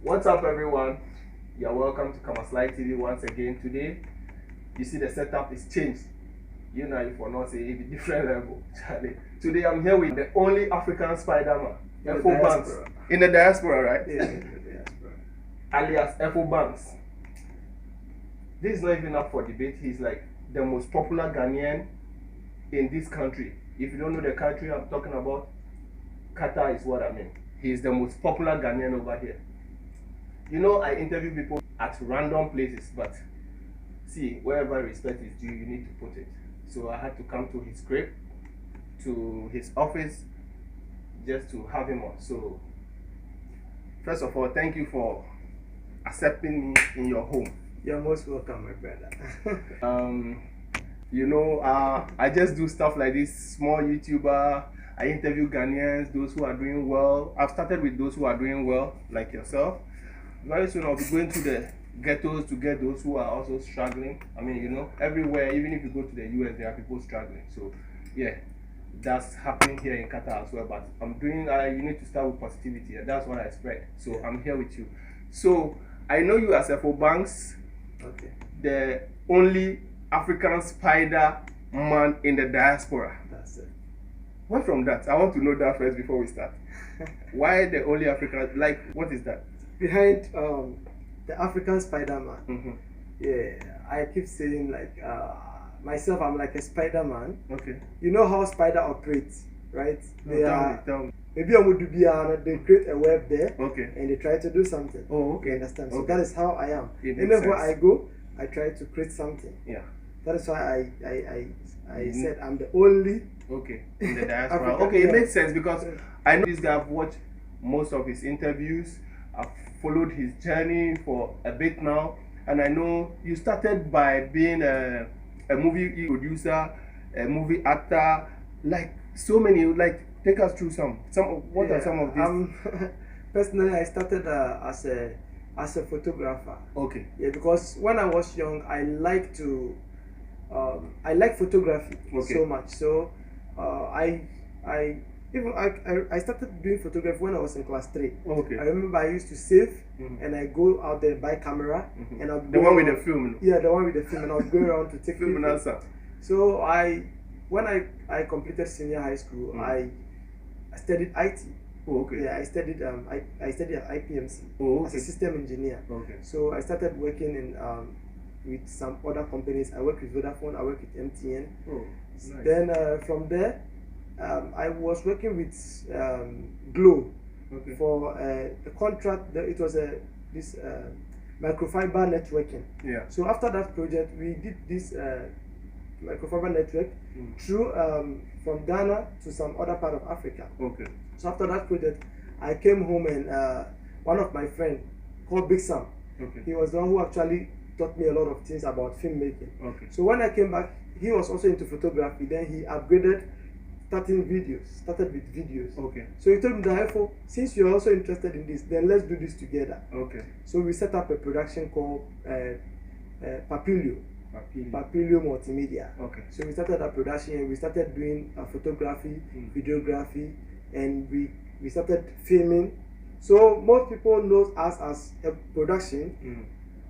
What's up, everyone? You're welcome to Kamasly TV once again. Today, you see the setup is changed. You know, if we're not saying a different level, Charlie. Today, I'm here with the only African Spider-Man, Efo Banks, in the diaspora, right? Yeah, in the diaspora. Alias Efo Banks. This is not even up for debate. He's like the most popular Ghanaian in this country. If you don't know the country I'm talking about, Qatar is what I mean. He's the most popular Ghanaian over here. You know, I interview people at random places, but see, wherever respect is due, you need to put it. So I had to come to his crib, to his office, just to have him on. So, first of all, thank you for accepting me in your home. You're most welcome, my brother. You know, I just do stuff like this, small YouTuber. I interview Ghanaians, those who are doing well. I've started with those who are doing well, like yourself. Very soon I'll be going to the ghettos to get those who are also struggling. I mean, you know, everywhere, even if you go to the US, there are people struggling. So, yeah, that's happening here in Qatar as well. But you need to start with positivity, and that's what I spread. So, I'm here with you. So, I know you as Efo Banks, Okay. the only African spider man in the diaspora. That's it. Where from that? I want to know that first before we start. Why the only African? Like, what is that? Behind the African Spider-Man. Mm-hmm. Yeah, I keep saying like myself, I'm like a Spider-Man. Okay. You know how spider operates, right? No, tell me. Maybe they create a web there. Okay. And they try to do something. Oh, okay. You understand? So Okay. that is how I am. It makes Anywhere sense. I go, I try to create something. Yeah. That is why I said I'm the only. Okay. In the diaspora. African, Okay, yeah. it makes sense because I know this guy. I've watched most of his interviews. I've followed his journey for a bit now, and I know you started by being a movie producer, a movie actor, like so many. Like, take us through some. What are some of these? Personally, I started as a photographer. Okay. Yeah, because when I was young, I like photography so much. So I started doing photography when I was in class 3. Okay. I remember I used to save and I go out there buy camera and I'll The one with the film. Yeah, the one with the film, and I'll go around to take Film and pictures. answer. So when I completed senior high school, I studied IT. Oh, okay. Yeah, I studied I studied at IPMC Oh, as a okay. system engineer. Okay. So I started working in with some other companies. I worked with Vodafone, I worked with MTN. Oh, nice. Then from there, I was working with Glow Okay. for a contract. It was this microfiber networking. Yeah. So after that project, we did this microfiber network through from Ghana to some other part of Africa. Okay. So after that project, I came home and one of my friends called Big Sam, Okay. he was the one who actually taught me a lot of things about filmmaking. Okay. So when I came back, he was also into photography. Then he upgraded, started with videos. Okay. So he told me that, since you're also interested in this, then let's do this together. Okay. So we set up a production called Papilio Multimedia. Okay. So we started a production and we started doing photography, videography, and we started filming. So most people know us as a production,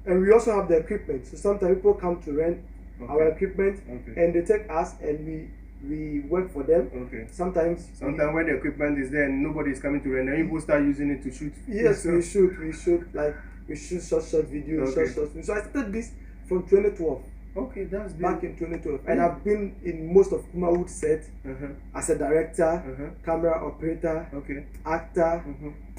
and we also have the equipment. So sometimes people come to rent our equipment, and they take us and we work for them. Okay. Sometimes when the equipment is there and nobody is coming to rent, then people start using it to shoot. Yes, we shoot short videos, Okay. short. So I started this from 2012. Okay, that's Back in 2012, and I've been in most of Kumawood set as a director, camera operator, Okay. actor,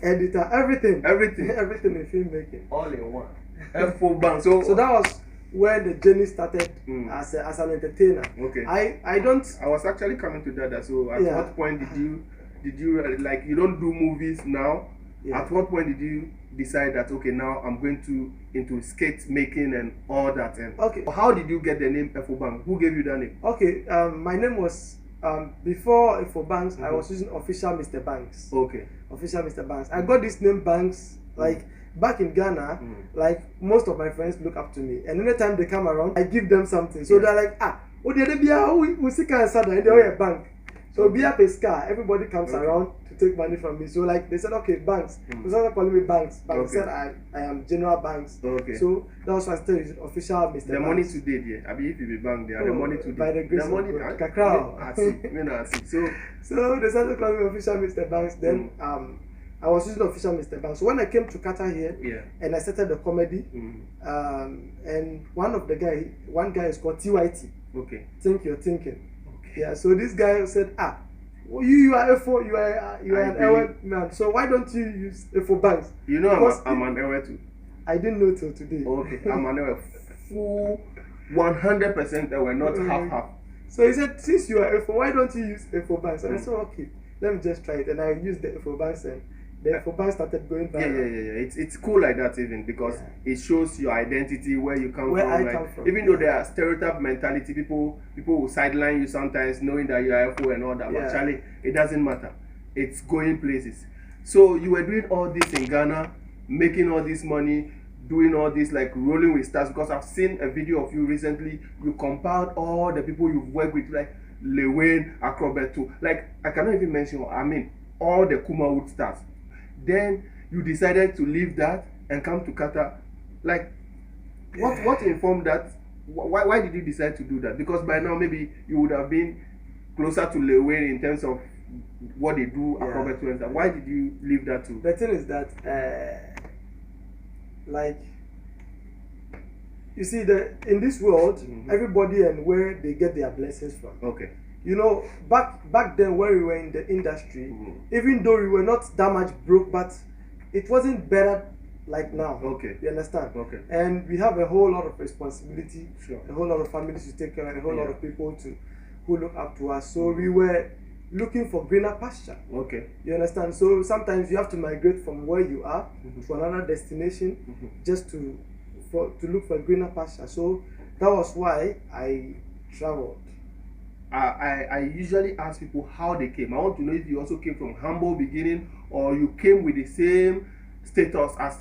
editor, everything in filmmaking. All in one. Efo Banks. So that was where the journey started as an entertainer. Okay. I was actually coming to that. So at Yeah. what point did you like, you don't do movies now? Yeah. At what point did you decide that, okay, now I'm going into skate making and all that? And Okay. How did you get the name Efo Banks? Who gave you that name? Okay, my name was before for Banks, I was using official Mr. Banks. Okay. Official Mr. Banks. I got this name Banks like back in Ghana. Like most of my friends look up to me, and anytime they come around, I give them something. So they're like, we see and bank. So be a pesca, everybody comes around to take money from me. So like they said, okay, banks. They started calling me banks. Banks said I am General Banks. Okay. So that was why I started using official Mr. The Banks. money today, yeah. I mean, if you be bank, they are the money today. By the grace of money, God. Kakao. I see. So they started calling me official Mr. Banks. Then I was using official Mr. Banks. So when I came to Qatar here, and I started the comedy, and one guy is called TYT. Okay. Think you're thinking. Okay. Yeah. So this guy said, well, you are F4, you are an Ewe man. So why don't you use F4 Banks? You know, I'm an Ewe too. I didn't know till today. Okay. I'm an Ewe full 100% Ewe, not half. So he said, since you are F4, why don't you use F4 Banks? And I said, okay, let me just try it. And I used the F4 Banks, and the F4 Banks started going back. Yeah. It's cool like that even, because it shows your identity, where you come where from. I like, come from. Even though there are stereotype mentality, people will sideline you sometimes, knowing that you are F4 and all that. But actually, it doesn't matter. It's going places. So you were doing all this in Ghana, making all this money, doing all this, like rolling with stars, because I've seen a video of you recently. You compiled all the people you've worked with, like Lewin, Acrobato, like I cannot even mention, all the Kumawood stars. Then you decided to leave that and come to Qatar. Like, what informed that? Why did you decide to do that? Because by now maybe you would have been closer to Lewin in terms of what they do, Acrobato and stuff. Why did you leave that too? The thing is that, like, you see, in this world, everybody and where they get their blessings from. Okay. You know, back then when we were in the industry, even though we were not that much broke, but it wasn't better like now. Okay. You understand? Okay. And we have a whole lot of responsibility, sure, a whole lot of families to take care of, a whole lot of people who look up to us. So we were looking for greener pasture. Okay. You understand? So sometimes you have to migrate from where you are to another destination just to look for greener pasture. So that was why I traveled. I usually ask people how they came. I want to know if you also came from humble beginning, or you came with the same status as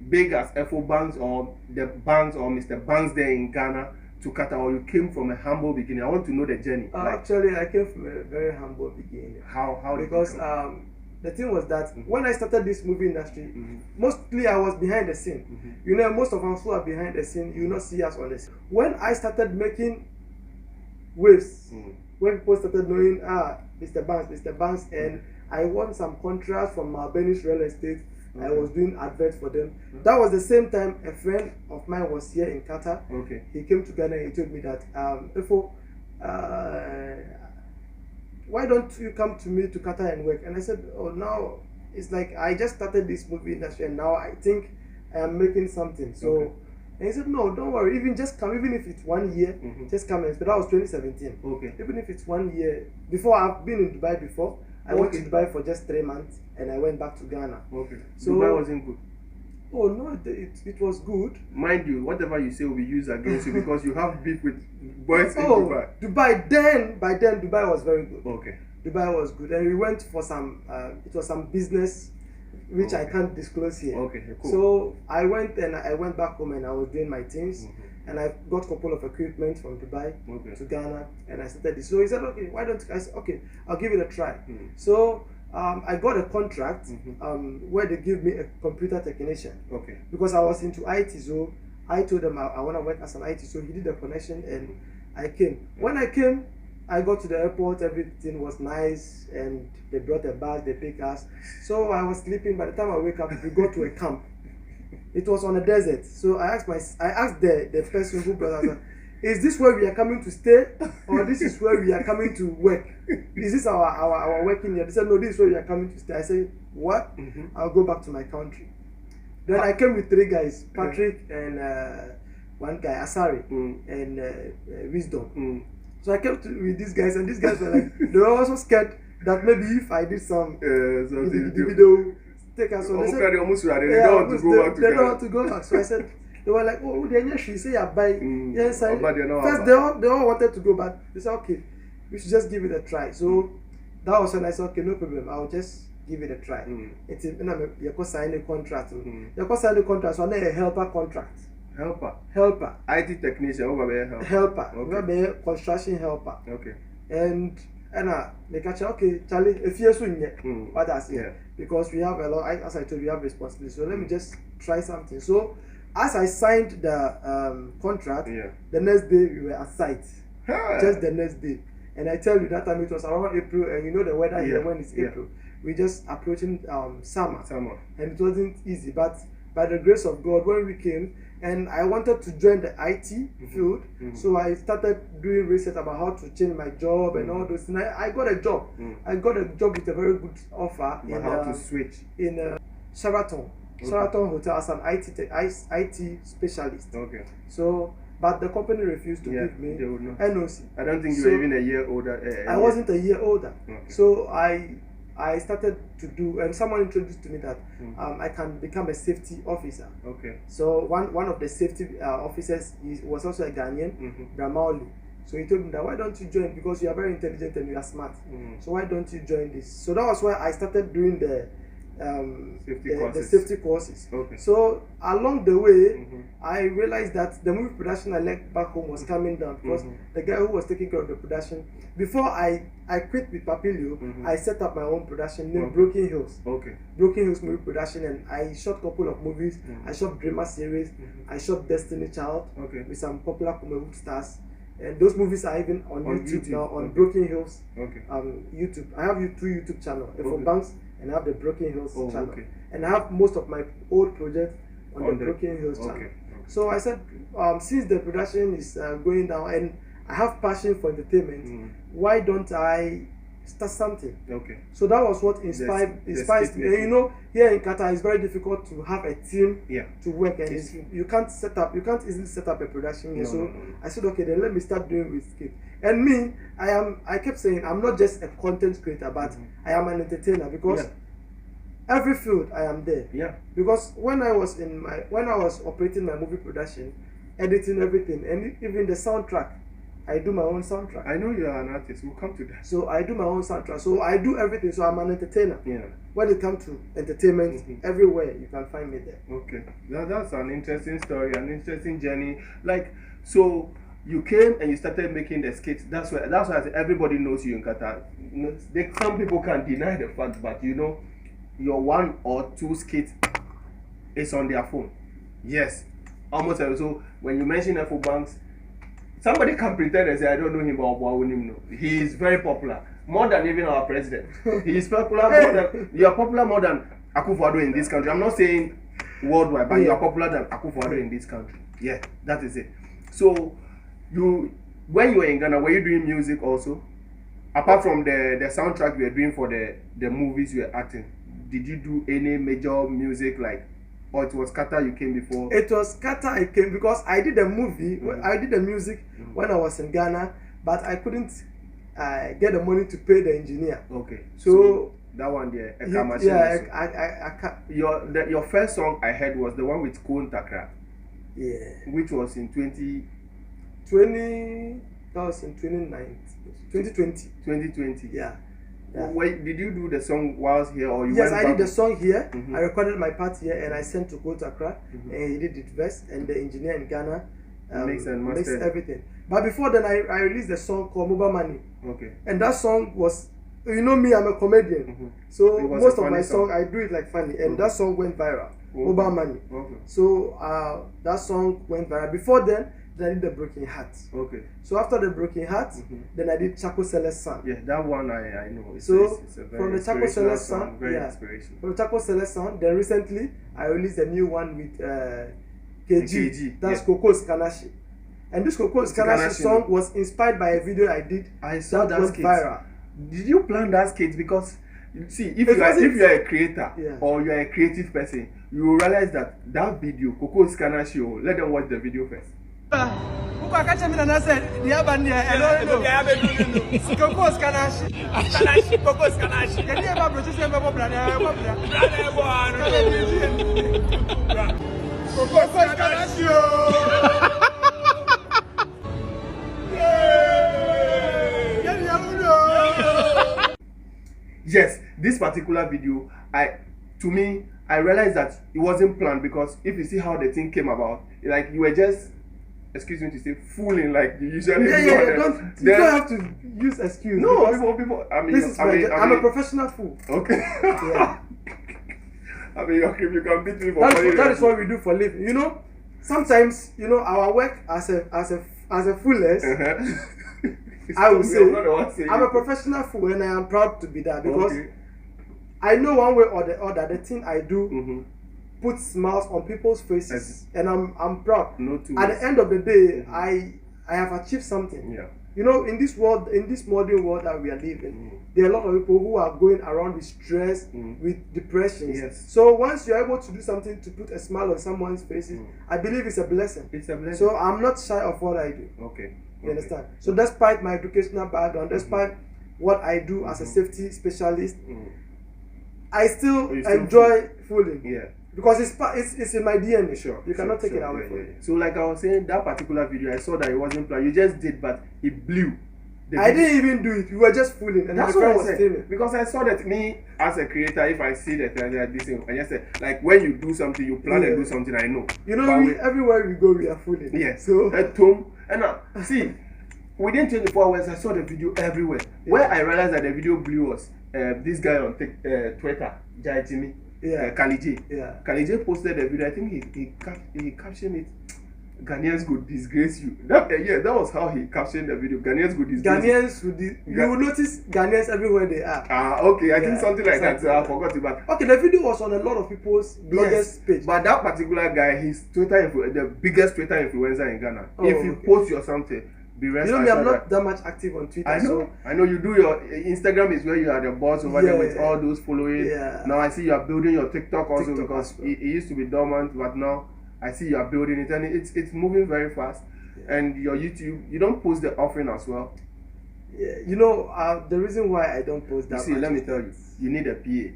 big as FO Banks or the Banks or Mr. Banks there in Ghana to Qatar, or you came from a humble beginning. I want to know the journey. Actually, I came from a very humble beginning. How? Because the thing was that when I started this movie industry, mostly I was behind the scene. You know, most of us who are behind the scene, you not see us on the scene. When I started making waves, when people started knowing Mr. Banks, and I won some contracts from Albanian real estate. I was doing adverts for them. That was the same time a friend of mine was here in Qatar. Okay. He came to Ghana and he told me that why don't you come to me to Qatar and work? And I said, oh, now it's like I just started this movie industry and now I think I am making something. So and he said, no, don't worry, even just come, even if it's 1 year, just come. And that was 2017. Okay. Even if it's 1 year, before I've been in Dubai before. I went to Dubai for just 3 months and I went back to Ghana. Okay. So Dubai wasn't good. Oh no, it was good. Mind you, whatever you say will be used against you because you have beef with boys in Dubai. By then Dubai was very good. Okay. Dubai was good, and we went for some. It was some business, which I can't disclose here. Okay, cool. So I went back home and I was doing my things, and I got a couple of equipment from Dubai to Ghana, and I started this. So he said, okay, why don't I said, okay, I'll give it a try. So I got a contract where they give me a computer technician. Okay. Because I was into IT, so I told them I want to work as an IT. So he did the connection, and I came. When I came, I got to the airport. Everything was nice, and they brought a bus. They picked us. So I was sleeping. By the time I wake up, we got to a camp. It was on a desert. So I asked the person who brought us, is this where we are coming to stay, or this is where we are coming to work? Is this our working here? They said, no, this is where we are coming to stay. I said, what? I'll go back to my country. Then I came with 3 guys, Patrick and one guy, Asari, and Wisdom. So I came with these guys, and these guys were like, they were also scared that maybe if I did some video, take us on. They don't want to go back. So I said, they were like, oh, you say you buy. Yes, first they all wanted to go, but they said, okay, we should just give it a try. So that was when I said, okay, no problem, I'll just give it a try. It's you sign a contract. You sign a contract, so I need a helper contract. Helper. IT technician, helper. Okay. Construction helper. Okay. And and they catch okay, Charlie, if you're soon yet, what I say, Yeah. because we have a lot, as I told you, we have responsibility. So let me just try something. So as I signed the contract, the next day we were at site, just the next day. And I tell you that time it was around April, and you know the weather here when it's April, we just approaching summer, and it wasn't easy. But by the grace of God, when we came, and I wanted to join the IT field, so I started doing research about how to change my job and all those things. I got a job. I got a job with a very good offer in how to switch in Sheraton Hotel as an IT specialist. Okay. So, but the company refused to give me NOC. I don't think you were even a year older. I wasn't a year older. Okay. So I started to do, and someone introduced to me that I can become a safety officer. Okay. So one of the safety officers was also a Ghanaian, Bramaoli. So he told me that why don't you join, because you are very intelligent and you are smart. So why don't you join this? So that was why I started doing the safety courses. Okay. So along the way, I realized that the movie production I left back home was coming down, because the guy who was taking care of the production, before I quit with Papilio, I set up my own production named Broken Hills. Okay. Broken Hills movie production, and I shot a couple of movies. I shot Dreamer series. I shot Destiny Child with some popular comic stars. And those movies are even on YouTube now, on Broken Hills YouTube. I have 2 YouTube channels, for Banks, and I have the Broken Hills channel. And I have most of my old projects on the Broken Hills channel. So I said, since the production is going down and I have passion for entertainment, why don't I start something? Okay. So that was what inspired me. And you know, here in Qatar, it's very difficult to have a team to work, and you can't easily set up a production here. So I said, okay, then let me start doing with skits. And me, I kept saying I'm not just a content creator, but I am an entertainer, because every field I am there. Yeah. Because when I was operating my movie production, editing everything, and even the soundtrack, I do my own soundtrack. I know you are an artist. We'll come to that. So I do my own soundtrack. So I do everything. So I'm an entertainer. Yeah. When it comes to entertainment, everywhere you can find me there. Okay. That's an interesting story, an interesting journey. Like, so you came and you started making the skits. That's why I said everybody knows you in Qatar. You know, some people can deny the fact, but you know, your 1 or 2 skits is on their phone. Yes. Almost every. So when you mention F.O. Banks, somebody can pretend and say, I don't know him, but I won't know. He is very popular, more than even our president. He is popular more than, you are popular more than Akufo-Addo in this country. I'm not saying worldwide, but you are popular than Akufo-Addo in this country. Yeah, that is it. So, when you were in Ghana, were you doing music also? Apart from the soundtrack you were doing for the movies you were acting, did you do any major music, like, or it was Qatar you came before? It was Qatar I came, because I did a movie, I did the music when I was in Ghana, but I couldn't get the money to pay the engineer. Okay. So that one there, your first song I heard was the one with Koon Takra. Yeah. Which was in 2020. 2020. Yeah. Wait, did you do the song whilst here, or you? Yes, I did the song here. I recorded my part here, and I sent to Koon Takra, and he did it best. And the engineer in Ghana mixed everything. But before then, I released the song called Mobile Money. Okay. And that song was, you know me, I'm a comedian, so most of my song I do it like funny, and that song went viral. Mobile Money. Okay. So that song went viral. Before then I did the Broken Heart. Okay. So after the Broken Heart, then I did Chaco Celeste Son. Yeah, that one I know. It's a very from the Chaco Celeste Son, inspirational. From the Chaco Celeste Son, then recently I released a new one with KG. That's Koko's Kanashi. And this Koko's Kanashi song was inspired by a video I did. I saw that went viral. Did you plan that skit? Because see, if you are a creator or you are a creative person, you will realize that video, Koko's Kanashi, let them watch the video first. Yes, this particular video, I realized that it wasn't planned, because if you see how the thing came about, like you were just excuse me to say, fooling like you usually Yeah, do. yeah, you don't have to use excuse. No, people. I mean, I'm a professional fool. Okay. Yeah. I mean, okay, you can beat me for that is what we do for living. You know, sometimes our work as a foolers. I would say I'm a professional fool, and I am proud to be that because I know one way or the other the thing I do puts smiles on people's faces, and I'm proud. At the end of the day, I have achieved something. Yeah. You know, in this world, in this modern world that we are living, there are a lot of people who are going around with stress, with depression. Yes. So once you're able to do something to put a smile on someone's faces, I believe it's a blessing. It's a blessing. So I'm not shy of what I do. Okay. You understand? So despite my educational background, despite what I do as a safety specialist, I still enjoy fooling. Yeah. Because it's in my DNA. Sure. You cannot take it away from me. So like I was saying, that particular video, I saw that it wasn't planned. You just did, but it blew. I didn't even do it. We were just fooling, and that's my friend what I was said. filming. Because I saw that me as a creator, if I see that this thing, I just say like when you do something, you plan and do something. I know. You know, everywhere we go, we are fooling. Yes. So at home, and now see, within 24 hours, I saw the video everywhere. Yeah. Where I realized that the video blew was this guy on Twitter, Jai Jimmy. Yeah. Kalije. Yeah. Kalije posted a video. I think he captioned it. Ghanaians could disgrace you. That was how he captioned the video. Ghanaians could disgrace you. You will notice Ghanaians everywhere they are. Okay. I think something like that. So I forgot about. Okay, the video was on a lot of people's bloggers' page. But that particular guy, he's the biggest Twitter influencer in Ghana. If you post your something, be rest assured. You know me, I'm not that much active on Twitter. I know you do your Instagram is where you are the boss over there with all those following. Yeah. Now I see you are building your TikTok also because it used to be dormant, but now I see you are building it and it's moving very fast. Yeah. And your YouTube, you don't post the offering as well. Yeah. You know, the reason why I don't post that. Let me tell you, you need a PA.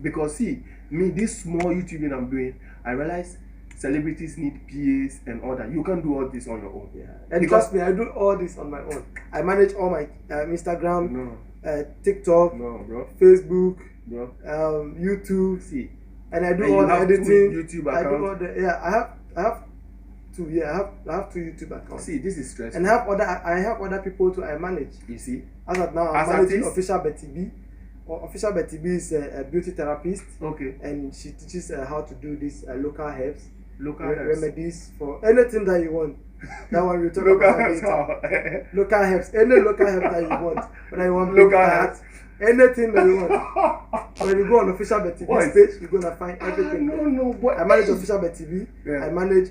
Because see, me, this small YouTubing I'm doing, I realize celebrities need PAs and all that. You can't do all this on your own. Yeah. And trust me, I do all this on my own. I manage all my Instagram, TikTok, Facebook, YouTube. See, and I do all the editing. YouTube accounts. I do all the I have two. Yeah, I have two YouTube accounts. See, this is stressful. And I have other people too. I manage. You see, as of now, I'm managing Official Betty B. Official Betty B is a beauty therapist. Okay. And she teaches how to do these local herbs. Local remedies for anything that you want. That one we talk about later. Local herbs. Any local herb that you want. Whether you want local herbs. Anything that you want. When you go on Official Betty B's page, you're gonna find everything. I manage Official Betty B. I manage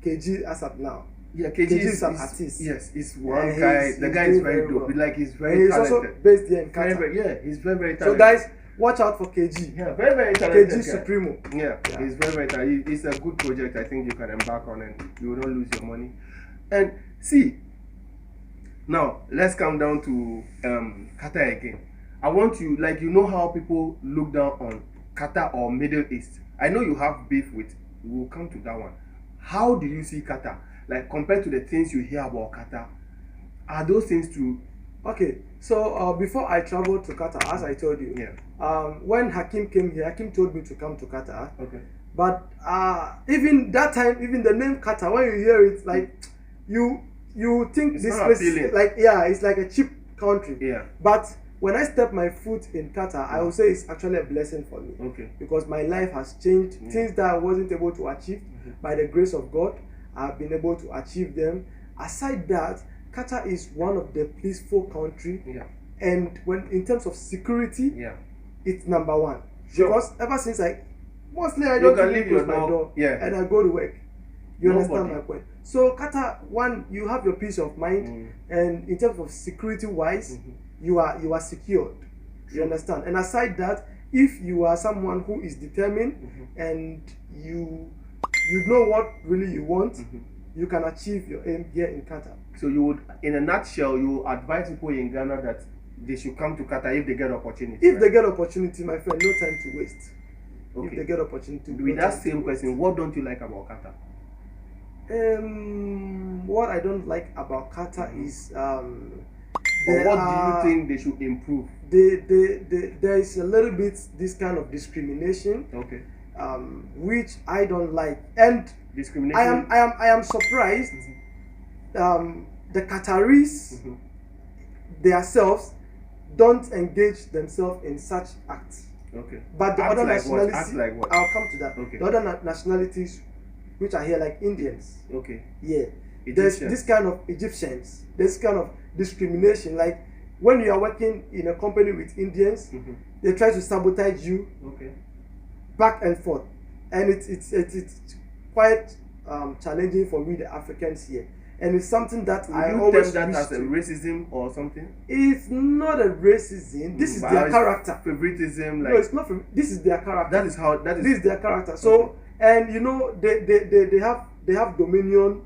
KG as of now. Yeah, KG is an artist. Yes, he's one guy. The guy is very dope. Like he's very talented. He's also based here in Qatar. He's very talented. So guys, watch out for KG. Yeah, very talented. KG Supremo. Yeah, he's very talented. It's a good project. I think you can embark on and you will not lose your money. And see, now let's come down to Qatar again. I want you, like, you know how people look down on Qatar or Middle East. I know you have beef with. We'll come to that one. How do you see Qatar? Like compared to the things you hear about Qatar, are those things true? Okay, so before I traveled to Qatar, as I told you, when Hakim came here, Hakim told me to come to Qatar. Okay. But even that time, even the name Qatar, when you hear it, like you think it's this place, like it's like a cheap country. Yeah. But when I step my foot in Qatar, I will say it's actually a blessing for me. Okay. Because my life has changed. Things that I wasn't able to achieve by the grace of God, I've been able to achieve them. Aside that, Qatar is one of the peaceful country, and when in terms of security, it's number one. Sure. Because ever since mostly I don't even close my door, and I go to work. You understand my point? So Qatar, one, you have your peace of mind, and in terms of security wise, you are secured. You understand? And aside that, if you are someone who is determined and you know what really you want, you can achieve your aim here in Qatar. So you would, in a nutshell, you would advise people in Ghana that they should come to Qatar if they get opportunity. If they get opportunity, my friend, no time to waste. Okay. If they get opportunity. With that same question, what don't you like about Qatar? What I don't like about Qatar is what do you think they should improve? There is a little bit this kind of discrimination. Okay. which I don't like, and discrimination. I am surprised. The Qataris themselves don't engage themselves in such acts. Okay. But the other nationalities, like what? I'll come to that. Okay. The other nationalities, which are here, like Indians. Okay. Yeah. There's this kind of Egyptians. There's kind of discrimination. Like when you are working in a company with Indians, they try to sabotage you. Okay. Back and forth, and it's quite challenging for we the Africans here. And it's something that I always term that as a racism or something. It's not a racism. This is their character. Favoritism, like no, it's not. This is their character. That is how. This is their character. So, and you know, they have dominion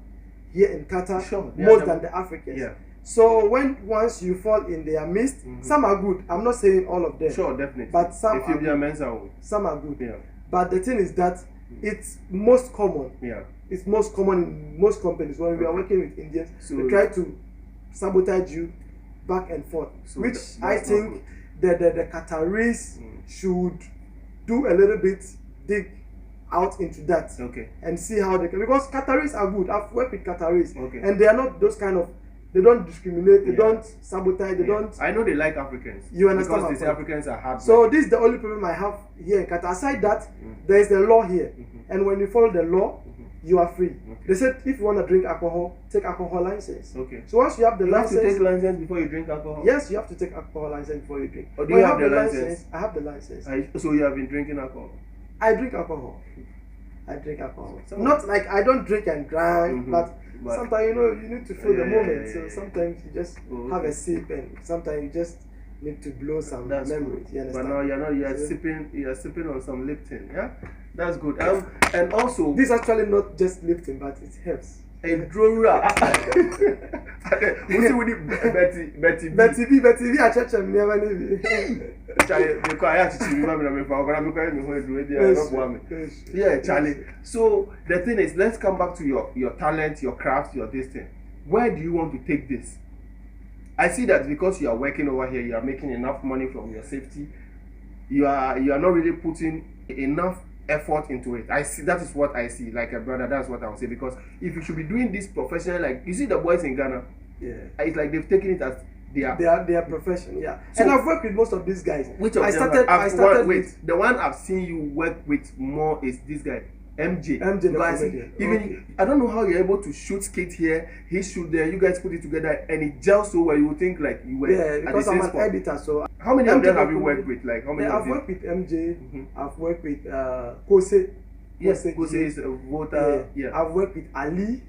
here in Qatar more than the Africans. Yeah. So once you fall in their midst, some are good. I'm not saying all of them. Sure, definitely. But some are good. Some are good. Yeah. But the thing is that it's most common. Yeah. It's most common in most companies when we are working with Indians. So they try to sabotage you back and forth, so which I think the Qataris should do a little bit dig out into that and see how they can, because Qataris are good. I've worked with Qataris and they are not those kind of, they don't discriminate, they don't sabotage, they don't. I know they like Africans. You understand? Because these Africans are hard. So this is the only problem I have here in Qatar. Aside that, there is the law here, and when you follow the law, you are free. They said if you want to drink alcohol, take alcohol license. Okay. So once you have the license, you have to take license before you drink alcohol. Yes, you have to take alcohol license before you drink. Or do you have the license? I have the license. So you have been drinking alcohol? I drink alcohol. I drink alcohol. Not like I don't drink and drive, but sometimes you need to feel the moment. So sometimes you just have a sip, and sometimes you just need to blow some memories. You understand? But now you're sipping on some Lipton, yeah? That's good. And also this is actually not just Lipton, but it helps. A drawer. Betty B, I check them never need. Yeah, Charlie. So the thing is, let's come back to your talent, your craft, your this thing. Where do you want to take this? I see that because you are working over here, you are making enough money from your safety. You are not really putting enough effort into it. I see, that is what I see. Like a brother, that's what I would say. Because if you should be doing this professionally, like you see the boys in Ghana, it's like they've taken it as their profession. Yeah. So, and I've worked with most of these guys. Which of them? I started with the one I've seen you work with more is this guy. MJ even I don't know how you're able to shoot skit here, he shoot there, you guys put it together and it gels so well you would think like you were because I'm an editor. So how many of them have you worked with? Like how many? I've worked with MJ, I've worked with Kose. Yes, Kose is a voter. I've worked with Ali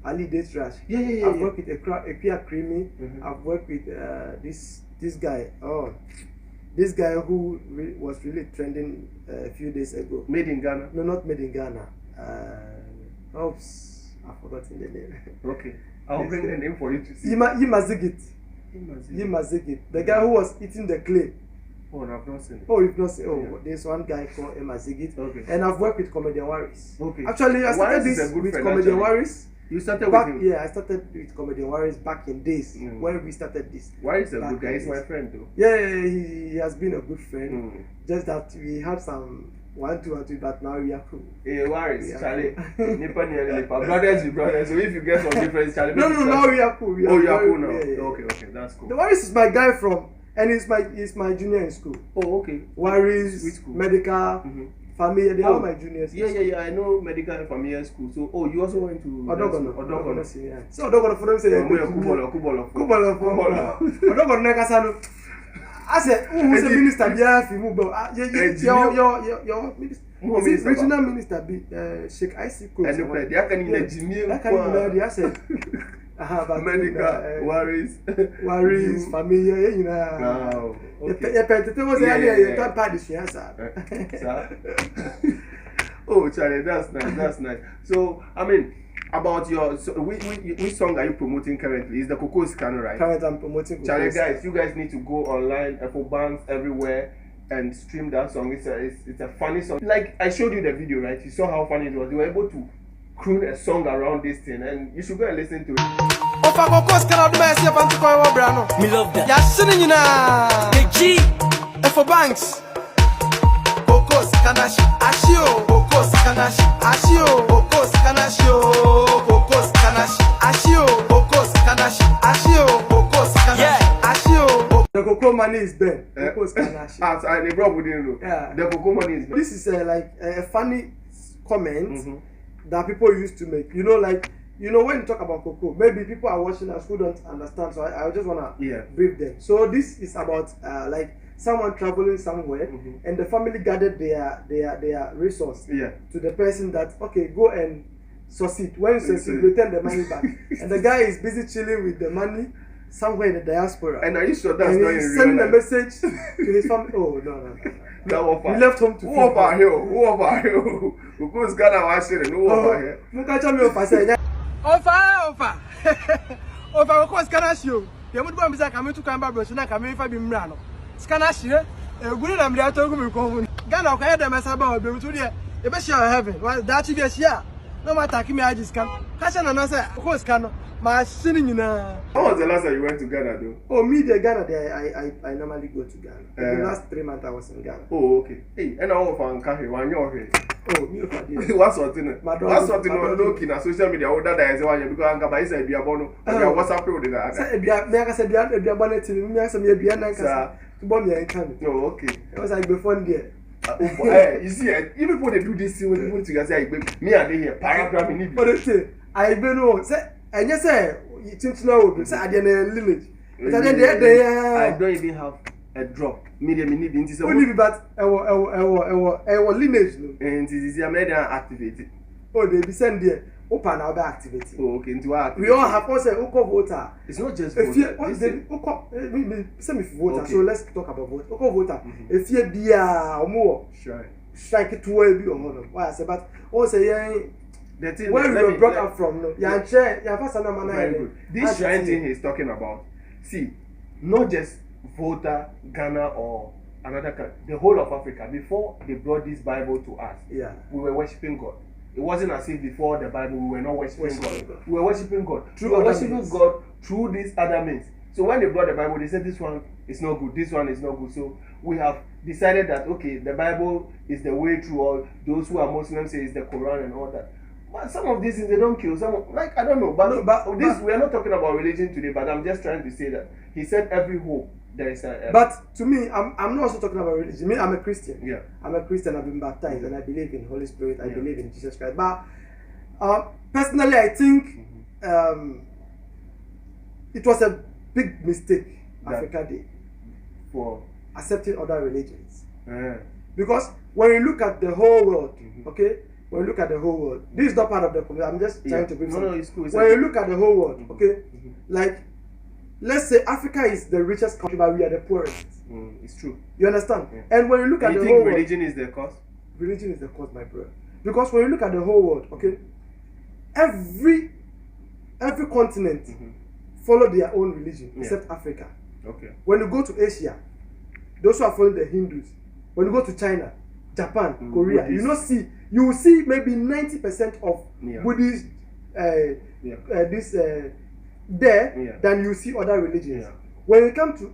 Detrash. I've worked with Epia Creamy. I've worked with this guy. This guy who was really trending a few days ago. Made in Ghana? No, not made in Ghana. Oops, I've forgotten the name. Okay, I'll bring the name for you to see. Yimazigit. The guy who was eating the clay. Oh, no, I've not seen it. Oh, you've not seen it? Oh, there's one guy called Yimazigit. Okay. And I've worked with ComedianWarris. Okay. Actually, I started this with ComedianWarris. You started with him? Yeah, I started with ComedianWarris back in days when we started this. Warris is a good guy. He's my friend too. Yeah, he has been a good friend. Just that we had some 1-2, but now we are cool. Hey, Warris, Charlie. Brothers. So if you get some difference, Charlie. No, now we are cool. You are cool now. Okay, that's cool. The Warris is my guy and he's my junior in school. Oh, okay. Warris, Medikal. Fameye, they are my juniors. Yeah. I know Medikal and Fameye school. So, you also went to Odorgonor. So Odorgonor for them say Kubolo. Odorgonor nekasano. I said, who's the minister? Yeah, your minister. Regional minister be Sheikh Isaac. And they can imagine. I said. Medikal, Warris, Fameye, Wow. Oh, Charlie, that's nice. So, I mean, about which song are you promoting currently? Is the Coco Scano, right? Currently, I'm promoting Coco. Charlie, guys, you guys need to go online, Apple Banks, everywhere, and stream that song. It's a funny song. Like I showed you the video, right? You saw how funny it was. You were able to croon a song around this thing, and you should go and listen to it. Me love that. Yeah, singing the G. For banks. Cocos. Kanashi, Ashio, Okos Kanashi, Ashio, Okos Kanashi, Okos Kanashi, Ashio, Okos Kanashi, Ashio, Okos Kanashi, Ashio. The cocoa money is Ben. Okos Kanashi. I probably didn't know. Yeah. The cocoa money is Ben. This is like a funny comment that people used to make. You know, like, you know, when you talk about cocoa, maybe people are watching us who don't understand, so I just want to brief them. So this is about like someone traveling somewhere and the family gathered their resource to the person that, okay, go and succeed. When you succeed, return the money back. And the guy is busy chilling with the money somewhere in the diaspora. And are you sure that's and not in he's real sending life? a message to his family. Oh, no. He left home to Who over here? Who over here? Who goes Ghana watching and who over here? Ofa. Ofa, of course, Canashio. You would want to come to Cambridge, so I come in for Bimrano. Scanashio, a good and the Togo. Ghana, I had them as about to the best of heaven. Well, that's yes, no matter, me, I just come. Hassan and I say, of course, Cano. My singing in a. When was the last time you went to Ghana, though? Oh, me, the Ghana, I normally go to Ghana. The last 3 months I was in Ghana. Oh, okay. Hey, and I want to find one you're here. Oh, me, what's what in it? What's what in looking at social media? Or that is why you become a bicycle, be a bono, or what's up with that? I said, be a bonnet to me, I said, be a nice to bomb me and come. Oh, okay. It was like before there. You see, even when they do this thing, when you put together, me and they here, paragraph in it. But they say, I've been on, and you say, you think now, say, I didn't limit. I don't even have a drop. Medium in it. Only but our lineage. And it is a medium activated. Oh, they be sent there. Open our activity. Oh, okay, into our we all have also Oko voter. It's not just voter. Semi voter. So let's talk about voter. Oko voter. If you be a more strike it to where be or more. Why I say, but also the thing where we were brought up from, no, very good. This shrine thing he's talking about, see, not just voter, Ghana or another country, the whole of Africa. Before they brought this Bible to us, we were worshiping God. It wasn't as if before the Bible we were not worshiping God. We were worshiping God. We were worshiping God through these other means. So when they brought the Bible, they said this one is not good, this one is not good. So we have decided that, okay, the Bible is the way through. All those who are Muslims say it's the Quran and all that. But some of these things they don't kill. Some like I don't know. But we are not talking about religion today. But I'm just trying to say that he said every hope there is a. But to me, I'm not also talking about religion. Me, I'm a Christian. Yeah. I'm a Christian. I've been baptized and I believe in Holy Spirit. I believe in Jesus Christ. But personally, I think it was a big mistake Africa did for accepting other religions. Because when you look at the whole world, okay. When you look at the whole world, this is not part of the community. I'm just trying to bring something. No, it's cool. When you look at the whole world, okay, like, let's say Africa is the richest country, but we are the poorest. It's true. You understand? And when you look at the whole world, religion is the cause? Religion is the cause, my brother. Because when you look at the whole world, okay, every continent follow their own religion except Africa. Okay. When you go to Asia, those who are following the Hindus. When you go to China, Japan, Korea, Buddhist. You will see maybe 90% of Buddhist there than you see other religions. When you come to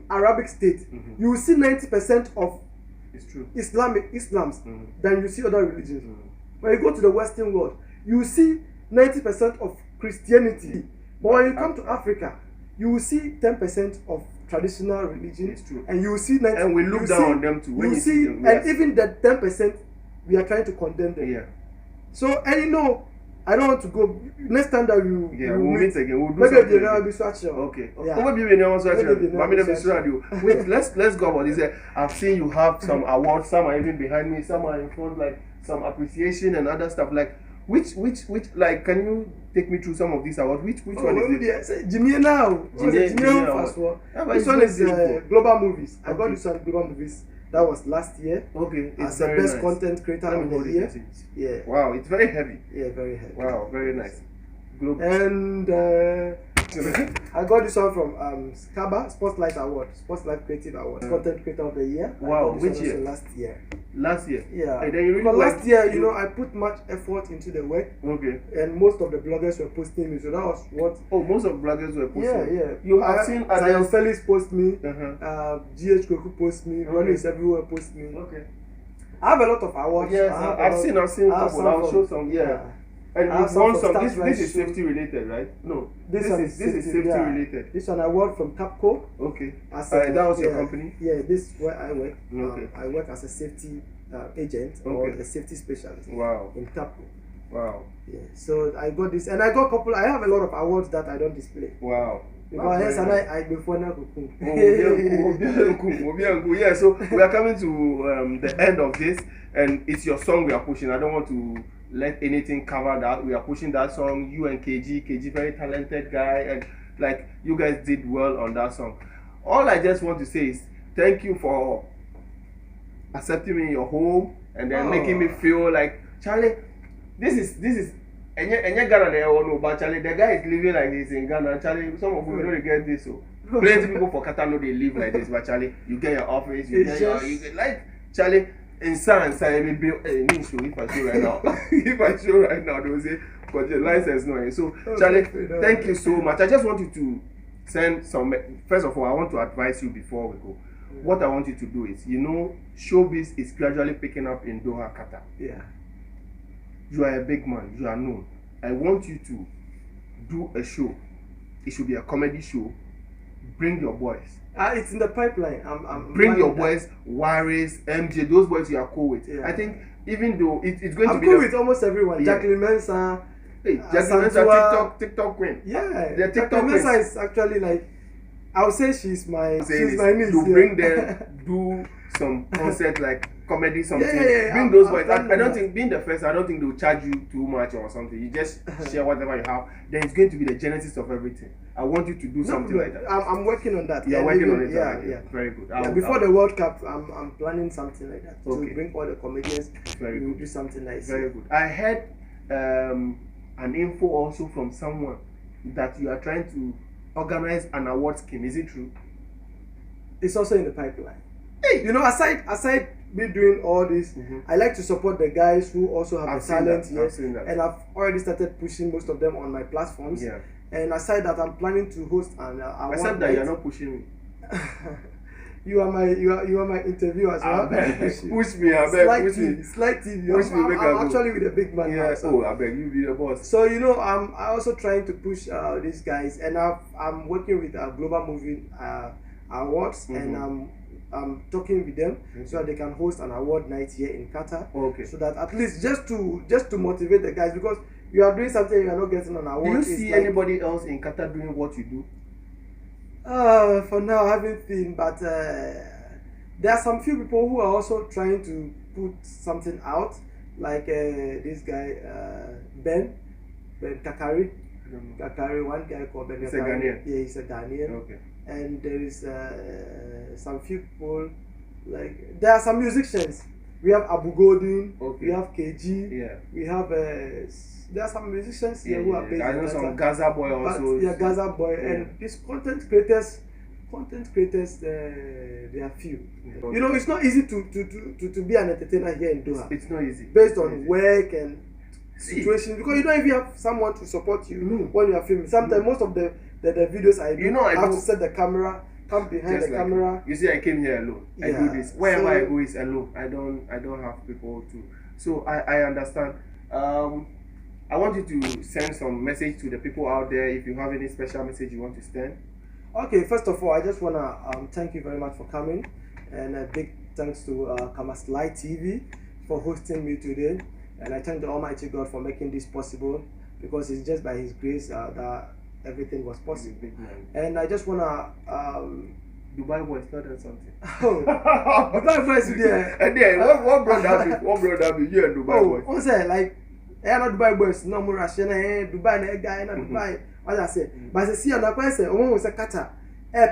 Arabic state, you will see 90% of Islams than you see other religions. When you go to the Western world, you will see 90% of Christianity. But when you come to Africa, you will see 10% of traditional religion. It's true. And you will see 90%. And we look down on them too. You see, and even the 10%, we are trying to condemn them. So, and you know, I don't want to go. Next time that we'll meet again. We'll do maybe something. Okay. Wait, let's go about this. I've seen you have some awards. Some are even behind me. Some are in front, like some appreciation and other stuff. Like which like can you take me through some of these awards? Which one is it? Jimmy now. Jimmy first one. This one is Global Movies. I got this one Global Movies. That was last year. Okay. As the best content creator of the year. Yeah. Wow, it's very heavy. Yeah, very heavy. Wow, very nice. And I got this one from Scaba Spotlight Award, Spotlight Creative Award, Content Creator of the Year. Wow, which year? Last year. Last year. Yeah. And then you really last year, you know, I put much effort into the work. Okay. And most of the bloggers were posting me, so that was what. Oh, most of the bloggers were posting. Yeah. You have seen Zion Felix post me. GH Koku post me. Ronnie is everywhere post me. Okay. I have a lot of awards. Yes, I've seen a couple. I'll show some. Yeah. And you've won some. This is safety related, right? No. This is safety related. This one I work from Capco. Okay. That was your company? Yeah, this is where I work. Okay. I work as a safety agent or a safety specialist. Wow. In Capco. Wow. Yeah. So I got this, and I got a couple. I have a lot of awards that I don't display. Wow. Because yes, and I before now. Yeah. So we are coming to the end of this, and it's your song we are pushing. I don't want to let anything cover that. We are pushing that song. You and KG, very talented guy, and like you guys did well on that song. All I just want to say is thank you for accepting me in your home and then making me feel like Charlie. This is and you Ghana there or no, but Charlie, the guy is living like this in Ghana. Charlie, some of you don't get this. So plenty people for Qatar know they live like this, but Charlie, you get your office, you get like Charlie. In science, I may be if I show right now. If I show right now, they will say, because your license no. So, Charlie, thank you so much. I just want you to send some. First of all, I want to advise you before we go. What I want you to do is, showbiz is gradually picking up in Doha Qatar. Yeah. You are a big man. You are known. I want you to do a show. It should be a comedy show. Bring your boys. It's in the pipeline. I'm bring your boys, Warris, MJ, those boys you are cool with. Yeah. I think even though it's going to be. I'm cool with almost everyone. Yeah. Jacqueline Mensah. Hey, Jacqueline Mensah, TikTok queen. Yeah, the TikTok Mensah is actually like, I would say she's my niece. You bring them, do some concert like comedy something. Yeah. Bring those boys. I don't think being the first. I don't think they'll charge you too much or something. You just share whatever you have. Then it's going to be the genesis of everything. I want you to do something like that. I'm working on that. You're working on it. Yeah. Very good. Before the World Cup, I'm planning something like that to bring all the comedians. Very good. Do something nice. Very good. I heard an info also from someone that you are trying to organize an award scheme. Is it true? It's also in the pipeline. Hey, aside me doing all this, I like to support the guys who also have the talent. Yes, and I've already started pushing most of them on my platforms. Yeah. And aside that, I'm planning to host an award. Except that you're not pushing me. You are my interview as well. Push me, I beg. Push me. Slight TV. I'm actually with a big man. Yeah. I beg you be the boss. So I'm also trying to push these guys, and I'm working with Global Movie Awards, and I'm talking with them so that they can host an award night here in Qatar. Okay. So that at least just to motivate the guys, because you are doing something you are not getting an award. Do you see anybody else in Qatar doing what you do? For now, I haven't seen, but there are some few people who are also trying to put something out, like this guy Ben Kakari. Kakari, one guy called Ben. He's a Ghanaian. Yeah, he's a Ghanaian. Okay. And there is some few people, like there are some musicians. We have Abu Godin. Okay. We have KG. Yeah. We have there are some musicians here who are based. I know some Gaza boy also. Yeah, Gaza boy, and these content creators, they are few. Yeah. It's not easy to be an entertainer here in Doha. It's not easy. Based on work and situation, because you don't even have someone to support you when you are filming. Sometimes most of the videos I do, I have to set the camera, come behind the camera. You see, I came here alone. I do this. Wherever I go is alone. I don't have people to. So I understand. I want you to send some message to the people out there. If you have any special message you want to send. Okay, first of all, I just wanna thank you very much for coming, and a big thanks to Kamas Light TV for hosting me today. And I thank the Almighty God for making this possible, because it's just by His grace that everything was possible. And I just wanna Dubai boys not done something. Oh, Dubai boys there. And then what brought that? What brought that? You and Dubai boys. What's that like? Not Dubai boys. No more Russian. Dubai na guy na Dubai. What I say? But I see on the question, one was a Qatar.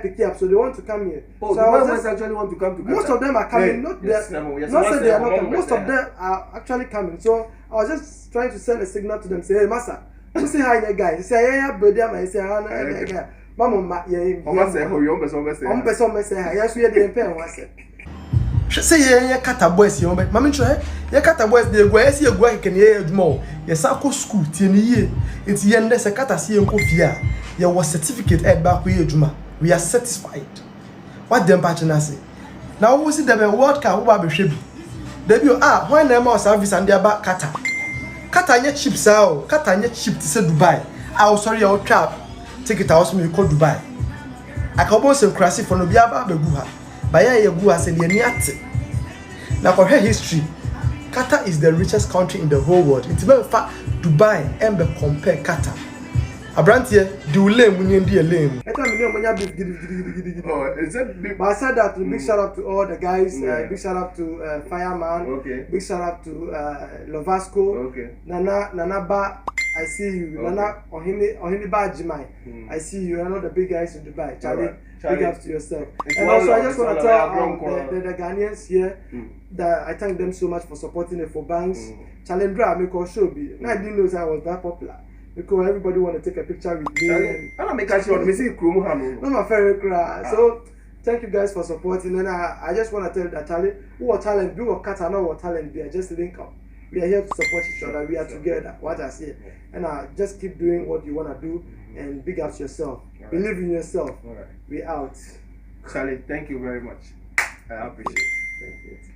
Pick up, so they want to come here. Oh, so Dubai boys actually want to come to Qatar. Most of them are coming. Not they are not coming. Most of them are actually coming. So I was just trying to send a signal to them. Say, hey, Massa, you say hi, guy. He say, yeah, but I say, hi, Mama, yeah. Mama say, oh, you almost say, hi. Yes, we are the empire. One say. Say yeah, Qatar boys, you know, Mammy try. Yeah, Qatar boys, they go. I see a guy can hear more. Yes, I go school. Tieni, it's yen. There's a Qatar see and Kofia. There was certificate at back with Juma. We are satisfied. What them patching say? Now we see the World Cup. Who are be Debut when na ma service and their back Qatar. Qatar nye cheap sao. Qatar nye cheap to say Dubai. Sorry, I'll trap. Take it out me call Dubai. I can both say crashy for no biaba beguha. Baya ye guha se ni ate. Now for her history, Qatar is the richest country in the whole world. It's very far Dubai and be compare Qatar. Abrantie, do lame when you lame. I tell me no gidi. Oh, is that big? But I said that big shout out to all the guys. Big shout out to Fireman. Okay. Big shout out to Lovasco. Okay. Nana Ba, I see you. Okay. Nana Ohini Ba Jimai. I see you. I know the big guys in Dubai. Charlie, Charlie. big ups to yourself. It's And one also, I love. just want It's to one tell love. the Ghanaians here that I thank them so much for supporting the for banks. Chalendra, make our show be. Now I didn't know I was that popular because everybody want to take a picture with me. I don't make a shot. Me see crooner. No, my favorite cry. So thank you guys for supporting. And I just want to tell you that talent, who are talent, do what Qatar, not what talent. We are just link up. We are here to support each other. We are together. What I say, and just keep doing what you want to do, and big ups yourself. Believe in yourself. We out. Charlie, thank you very much. I appreciate it. Thank you.